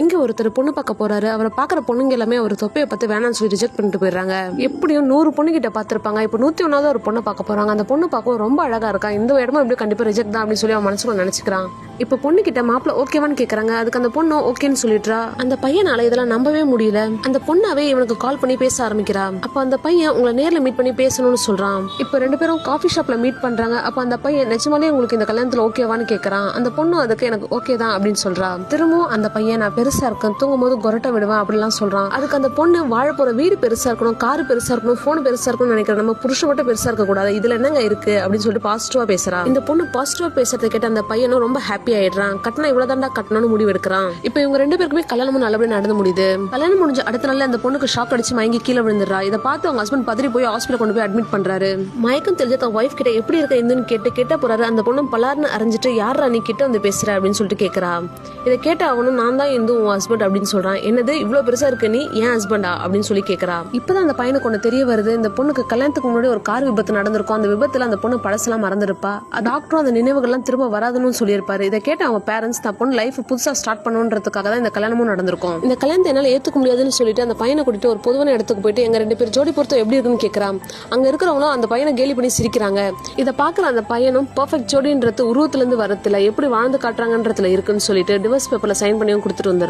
இங்க ஒருத்தர் பொண்ணு பார்க்க போறாரு. அவரை பாக்குற பொண்ணுங்க எல்லாமே அவர் தொப்பையை பார்த்து வேணாம்னு சொல்லி ரிஜெக்ட் பண்ணிட்டு போயிடுறாங்க. எப்படியும் 100 பொண்ணு கிட்ட பாத்திருப்பாங்க. இப்ப 101வது ஒரு பொண்ணை பார்க்க போறாங்க. அந்த பொண்ணு பார்க்கவும் ரொம்ப அழகா இருக்கா. இந்த இடமும் எப்படி கண்டிப்பா ரிஜெக்ட் தான் அப்படின்னு சொல்லி அவன் மனசுல நினைச்சுக்கிறான். இப்ப பொண்ணு கிட்ட மாப்பிள்ள ஓகேவான்னு கேக்குறாங்க. அதுக்கு அந்த பொண்ணு ஓகேன்னு சொல்லிடுறா. அந்த பையனால இதெல்லாம் நம்பவே முடியல. அந்த பொண்ணாவே இவனுக்கு கால் பண்ணி பேச ஆரம்பிக்கிறா. அப்ப அந்த பையன் உங்களை நேர்ல மீட் பண்ணி பேசணும்னு சொல்றான். இப்ப 2 பேரும் காஃபி ஷாப்ல மீட் பண்றாங்க. அப்ப அந்த பையன் நிஜமாலே உங்களுக்கு இந்த கல்யாணத்துல ஓகேவான்னு கேக்குறான். அந்த பொண்ணு அதுக்கு எனக்கு ஓகே தான் அப்படின்னு சொல்றா. திரும்பவும் அந்த பையன் நான் பெருசா இருக்கேன், தூங்கும் போது கொரட்டை விடுவேன் அப்படிலாம் சொல்றான். அதுக்கு அந்த பொண்ணு வாழ போற வீடு பெருசா இருக்கணும், காரு பெருசா இருக்கணும், போன் பெருசா இருக்கணும்னு நினைக்கிறேன். நம்ம புருஷன் மட்டும் பெருசா இருக்க கூடாது, இதுல என்னங்க இருக்கு அப்படின்னு சொல்லிட்டு பாசிட்டிவா பேசுறா. இந்த பொண்ணு பாசிட்டிவா பேசுறதை கேட்டு அந்த பையனும் ரொம்ப ஹாப்பி ஆயிடுறான். கட்டணம் இவ்வளவு தாண்டா கட்டணும்னு முடிவு எடுக்கிறான். இப்ப இவங்க 2 பேருக்குமே கல்யாணமும் நல்லபடியா நடந்து முடியுது. கல்யாணம் முடிஞ்ச அடுத்த நாள்ல அந்த பொண்ணுக்கு ஷாக் அடிச்சு மயங்கி கீழே விழுந்துடுறா. இதை பார்த்து அவங்க ஹஸ்பண்ட் பதறி போய் ஹாஸ்பிட்டல் கொண்டு போய் அட்மிட் பண்றாரு. மயக்கம் தெரிஞ்ச தன் ஒய்ஃப் கிட்ட எப்படி இருக்க இந்துன்னு கேட்ட போறாரு. அந்த பொண்ணு பலார்னு அரைஞ்சிட்டு யார் நீ கிட்ட வந்து பேசுற அப்படின்னு சொல்லிட்டு கேக்குறா. இதை கேட்ட அவனும் நான் தான் இந்து உன் ஹஸ்பண்ட் அப்படின்னு சொல்றான். என்னது இவ்வளவு பெருசா இருக்கு, நீ ஏன் ஹஸ்பண்டா அப்படின்னு சொல்லி கேக்குறா. இப்பதான் அந்த பையனுக்கு ஒண்ணு தெரிய வருது. இந்த பொண்ணுக்கு கல்யாணத்துக்கு முன்னாடி ஒரு கார் விபத்து நடந்திருக்கும். அந்த விபத்துல அந்த பொண்ணு பழசெல்லாம் மறந்துருப்பா. டாக்டரும் அந்த நினைவுகள்லாம் திரும்ப வராதுன்னு சொல்லியிருப்பாரு. இதை கேட்ட அவங்க பேரண்ட்ஸ் தான் பொண்ணு லைஃப் புதுசா ஸ்டார்ட் பண்ணுன்றதுக்காக தான் இந்த கல்யாணமும் நடந்திருக்கும். இந்த கல்யாணத்தை என்னால ஏத்துக்க முடியாதுன்னு சொல்லிட்டு அந்த பையனை கூட்டிட்டு ஒரு பொதுவான இடத்துக்கு போயிட்டு எங்க 2 பேர் ஜோடி பொறுத்தம் எப்படி இருக்குன்னு கேக்குறான். அங்க இருக்கிறவங்களும் அந்த பையனை கேலி பண்ணி சிரிக்கிறாங்க. இதை பாக்குற அந்த பையனும் பெர்ஃபெக்ட் ஜோடின்றது உருவத்துல இருந்து வரத்துல எப்படி வாழ்ந்து காட்டுறாங்கன்றதுல இருக்குன்னு சொல்லிட்டு டிவோர்ஸ் பேப்பர்ல சைன் பண்ணியும் கொடுத்துட்டு வந்துடுறான்.